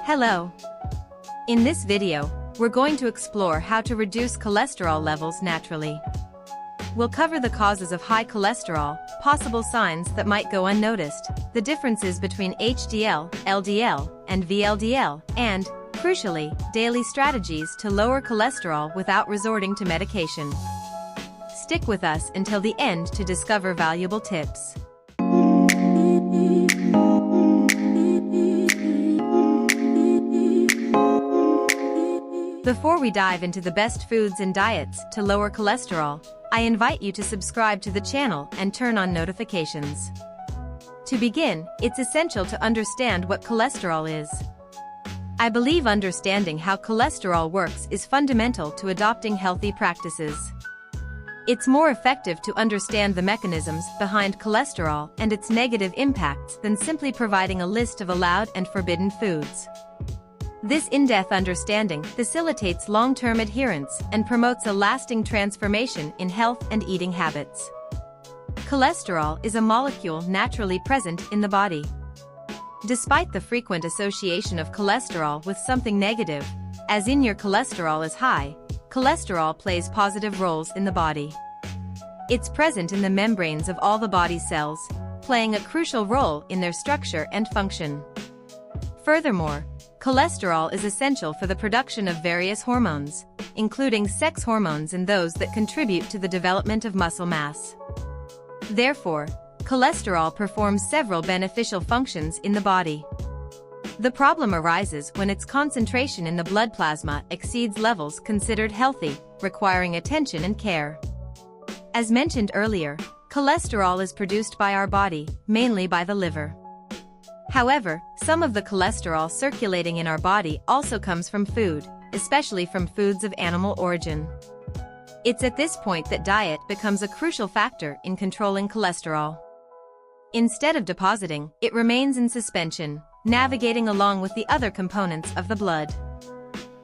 Hello. In this video, we're going to explore how to reduce cholesterol levels naturally. We'll cover the causes of high cholesterol, possible signs that might go unnoticed, the differences between HDL, LDL, and VLDL, and, crucially, daily strategies to lower cholesterol without resorting to medication. Stick with us until the end to discover valuable tips. Before we dive into the best foods and diets to lower cholesterol, I invite you to subscribe to the channel and turn on notifications. To begin, it's essential to understand what cholesterol is. I believe understanding how cholesterol works is fundamental to adopting healthy practices. It's more effective to understand the mechanisms behind cholesterol and its negative impacts than simply providing a list of allowed and forbidden foods. This in-depth understanding facilitates long-term adherence and promotes a lasting transformation in health and eating habits. Cholesterol is a molecule naturally present in the body. Despite the frequent association of cholesterol with something negative, as in your cholesterol is high, cholesterol plays positive roles in the body. It's present in the membranes of all the body's cells, playing a crucial role in their structure and function. Furthermore, cholesterol is essential for the production of various hormones, including sex hormones and those that contribute to the development of muscle mass. Therefore, cholesterol performs several beneficial functions in the body. The problem arises when its concentration in the blood plasma exceeds levels considered healthy, requiring attention and care. As mentioned earlier, cholesterol is produced by our body, mainly by the liver. However, some of the cholesterol circulating in our body also comes from food, especially from foods of animal origin. It's at this point that diet becomes a crucial factor in controlling cholesterol. Instead of depositing, it remains in suspension, navigating along with the other components of the blood.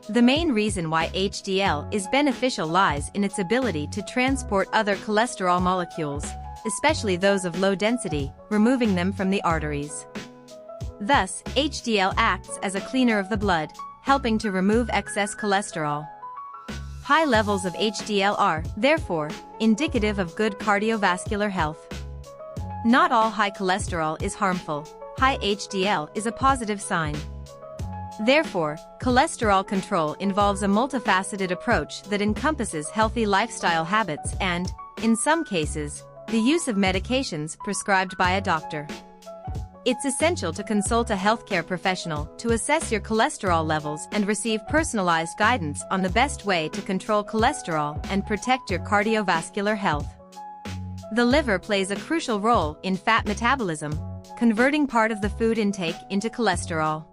The main reason why HDL is beneficial lies in its ability to transport other cholesterol molecules, especially those of low density, removing them from the arteries. Thus, HDL acts as a cleaner of the blood, helping to remove excess cholesterol. High levels of HDL are, therefore, indicative of good cardiovascular health. Not all high cholesterol is harmful. High HDL is a positive sign. Therefore, cholesterol control involves a multifaceted approach that encompasses healthy lifestyle habits and, in some cases, the use of medications prescribed by a doctor. It's essential to consult a healthcare professional to assess your cholesterol levels and receive personalized guidance on the best way to control cholesterol and protect your cardiovascular health. The liver plays a crucial role in fat metabolism, converting part of the food intake into cholesterol.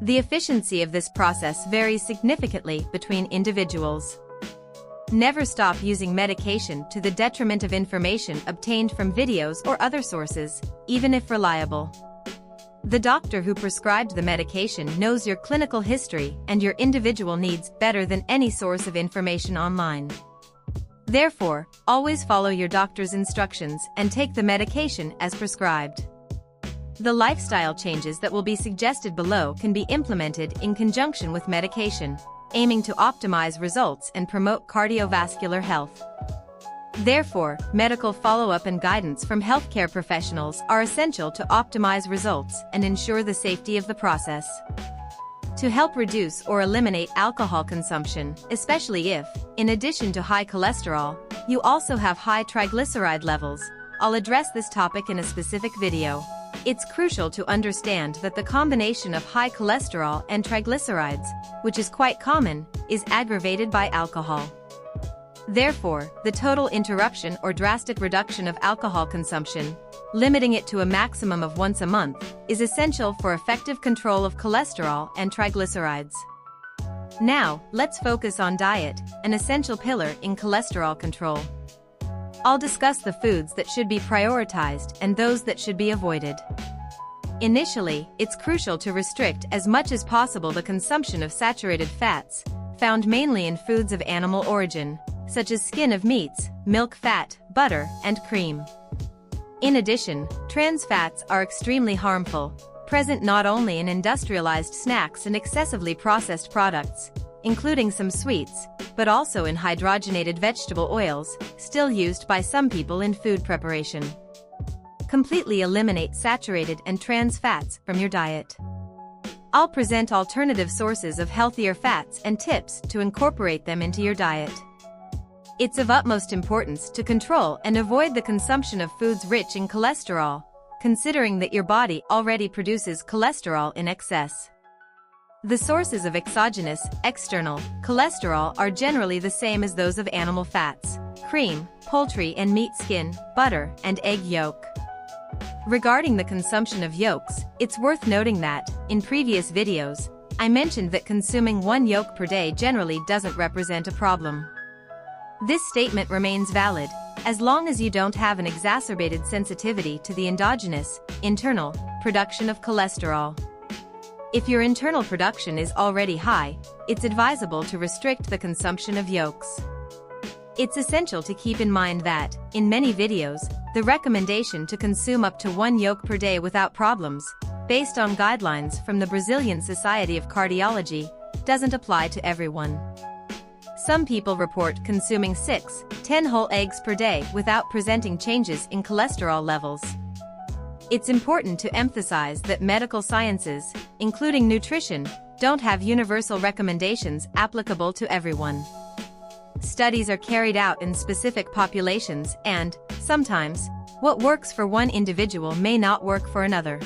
The efficiency of this process varies significantly between individuals. Never stop using medication to the detriment of information obtained from videos or other sources, even if reliable. The doctor who prescribed the medication knows your clinical history and your individual needs better than any source of information online. Therefore, always follow your doctor's instructions and take the medication as prescribed. The lifestyle changes that will be suggested below can be implemented in conjunction with medication, aiming to optimize results and promote cardiovascular health. Therefore, medical follow-up and guidance from healthcare professionals are essential to optimize results and ensure the safety of the process. To help reduce or eliminate alcohol consumption, especially if, in addition to high cholesterol, you also have high triglyceride levels, I'll address this topic in a specific video. It's crucial to understand that the combination of high cholesterol and triglycerides, which is quite common, is aggravated by alcohol. Therefore, the total interruption or drastic reduction of alcohol consumption, limiting it to a maximum of once a month, is essential for effective control of cholesterol and triglycerides. Now, let's focus on diet, an essential pillar in cholesterol control. I'll discuss the foods that should be prioritized and those that should be avoided. Initially, it's crucial to restrict as much as possible the consumption of saturated fats, found mainly in foods of animal origin, such as skin of meats, milk fat, butter, and cream. In addition, trans fats are extremely harmful, present not only in industrialized snacks and excessively processed products, including some sweets, but also in hydrogenated vegetable oils, still used by some people in food preparation. Completely eliminate saturated and trans fats from your diet. I'll present alternative sources of healthier fats and tips to incorporate them into your diet. It's of utmost importance to control and avoid the consumption of foods rich in cholesterol, considering that your body already produces cholesterol in excess. The sources of exogenous, external, cholesterol are generally the same as those of animal fats, cream, poultry and meat skin, butter, and egg yolk. Regarding the consumption of yolks, it's worth noting that, in previous videos, I mentioned that consuming 1 yolk per day generally doesn't represent a problem. This statement remains valid, as long as you don't have an exacerbated sensitivity to the endogenous, internal, production of cholesterol. If your internal production is already high, it's advisable to restrict the consumption of yolks. It's essential to keep in mind that, in many videos, the recommendation to consume up to 1 yolk per day without problems, based on guidelines from the Brazilian Society of Cardiology, doesn't apply to everyone. Some people report consuming 6-10 whole eggs per day without presenting changes in cholesterol levels. It's important to emphasize that medical sciences, including nutrition, don't have universal recommendations applicable to everyone. Studies are carried out in specific populations and, sometimes, what works for one individual may not work for another.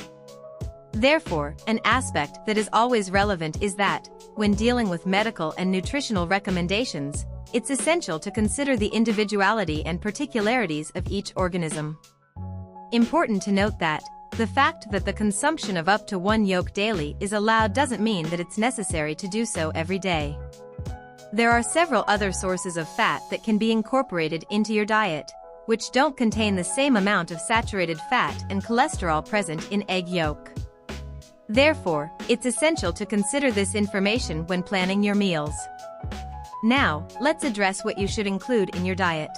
Therefore, an aspect that is always relevant is that, when dealing with medical and nutritional recommendations, it's essential to consider the individuality and particularities of each organism. Important to note that, the fact that the consumption of up to 1 yolk daily is allowed doesn't mean that it's necessary to do so every day. There are several other sources of fat that can be incorporated into your diet, which don't contain the same amount of saturated fat and cholesterol present in egg yolk. Therefore, it's essential to consider this information when planning your meals. Now, let's address what you should include in your diet.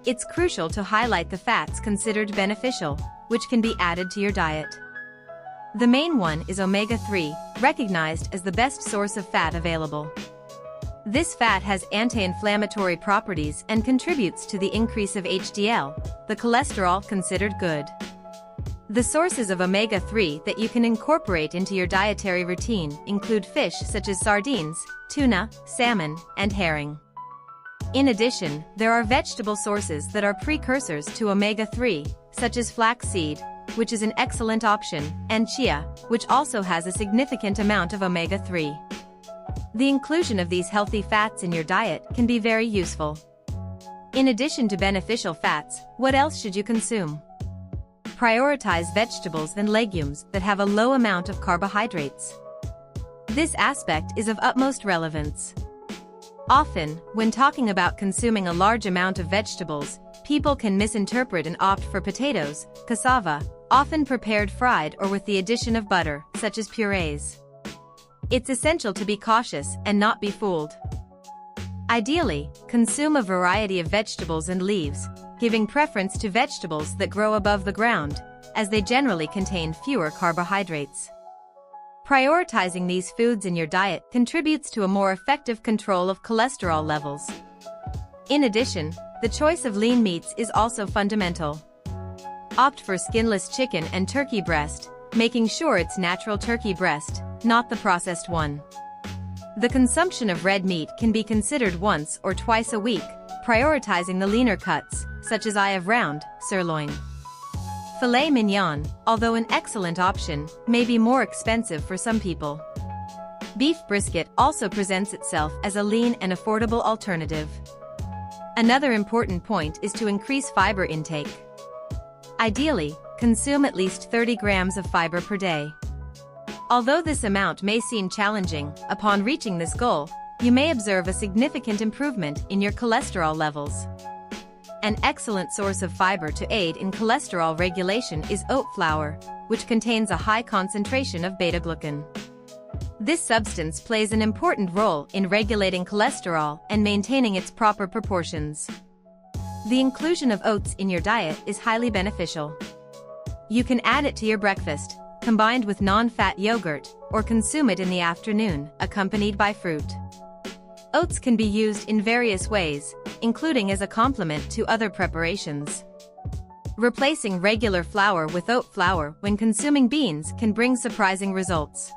It's crucial to highlight the fats considered beneficial, which can be added to your diet. The main one is omega-3, recognized as the best source of fat available. This fat has anti-inflammatory properties and contributes to the increase of HDL, the cholesterol considered good. The sources of omega-3 that you can incorporate into your dietary routine include fish such as sardines, tuna, salmon, and herring. In addition, there are vegetable sources that are precursors to omega-3, such as flaxseed, which is an excellent option, and chia, which also has a significant amount of omega-3. The inclusion of these healthy fats in your diet can be very useful. In addition to beneficial fats, what else should you consume? Prioritize vegetables and legumes that have a low amount of carbohydrates. This aspect is of utmost relevance. Often, when talking about consuming a large amount of vegetables, people can misinterpret and opt for potatoes, cassava, often prepared fried or with the addition of butter, such as purees. It's essential to be cautious and not be fooled. Ideally, consume a variety of vegetables and leaves, giving preference to vegetables that grow above the ground, as they generally contain fewer carbohydrates. Prioritizing these foods in your diet contributes to a more effective control of cholesterol levels. In addition, the choice of lean meats is also fundamental. Opt for skinless chicken and turkey breast, making sure it's natural turkey breast, not the processed one. The consumption of red meat can be considered once or twice a week, prioritizing the leaner cuts, such as eye of round, sirloin. Filet mignon, although an excellent option, may be more expensive for some people. Beef brisket also presents itself as a lean and affordable alternative. Another important point is to increase fiber intake. Ideally, consume at least 30 grams of fiber per day. Although this amount may seem challenging, upon reaching this goal, you may observe a significant improvement in your cholesterol levels. An excellent source of fiber to aid in cholesterol regulation is oat flour, which contains a high concentration of beta-glucan. This substance plays an important role in regulating cholesterol and maintaining its proper proportions. The inclusion of oats in your diet is highly beneficial. You can add it to your breakfast, combined with non-fat yogurt, or consume it in the afternoon, accompanied by fruit. Oats can be used in various ways, including as a complement to other preparations. Replacing regular flour with oat flour when consuming beans can bring surprising results.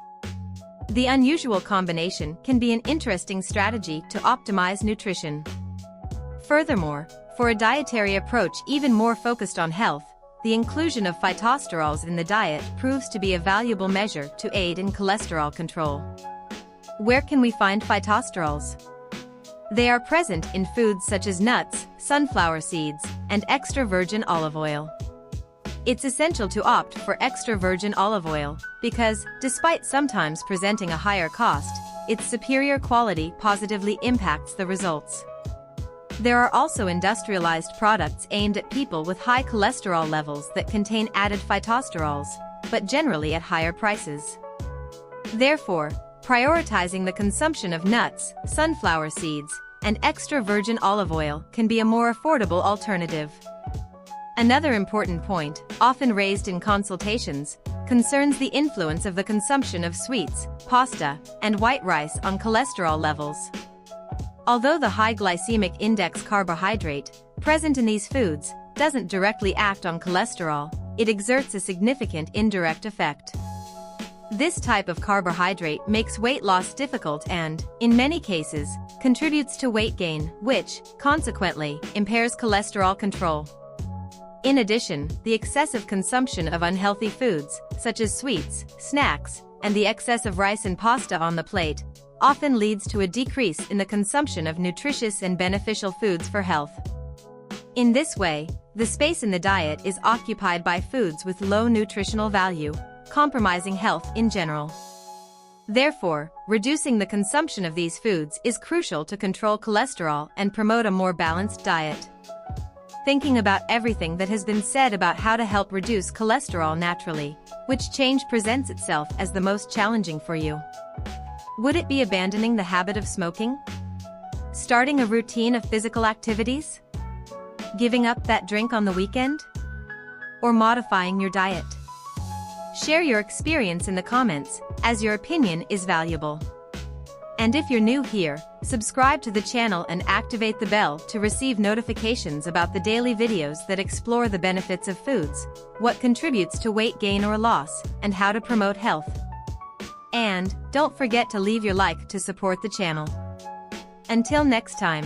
The unusual combination can be an interesting strategy to optimize nutrition. Furthermore, for a dietary approach even more focused on health, the inclusion of phytosterols in the diet proves to be a valuable measure to aid in cholesterol control. Where can we find phytosterols? They are present in foods such as nuts, sunflower seeds, and extra virgin olive oil. It's essential to opt for extra virgin olive oil because, despite sometimes presenting a higher cost, its superior quality positively impacts the results. There are also industrialized products aimed at people with high cholesterol levels that contain added phytosterols, but generally at higher prices. Therefore, prioritizing the consumption of nuts, sunflower seeds, and extra virgin olive oil can be a more affordable alternative. Another important point, often raised in consultations, concerns the influence of the consumption of sweets, pasta, and white rice on cholesterol levels. Although the high glycemic index carbohydrate present in these foods doesn't directly act on cholesterol, it exerts a significant indirect effect. This type of carbohydrate makes weight loss difficult and, in many cases, contributes to weight gain, which, consequently, impairs cholesterol control. In addition, the excessive consumption of unhealthy foods, such as sweets, snacks, and the excess of rice and pasta on the plate, often leads to a decrease in the consumption of nutritious and beneficial foods for health. In this way, the space in the diet is occupied by foods with low nutritional value, compromising health in general. Therefore, reducing the consumption of these foods is crucial to control cholesterol and promote a more balanced diet. Thinking about everything that has been said about how to help reduce cholesterol naturally, which change presents itself as the most challenging for you? Would it be abandoning the habit of smoking? Starting a routine of physical activities? Giving up that drink on the weekend? Or modifying your diet? Share your experience in the comments, as your opinion is valuable. And if you're new here, subscribe to the channel and activate the bell to receive notifications about the daily videos that explore the benefits of foods, what contributes to weight gain or loss, and how to promote health. And don't forget to leave your like to support the channel. Until next time.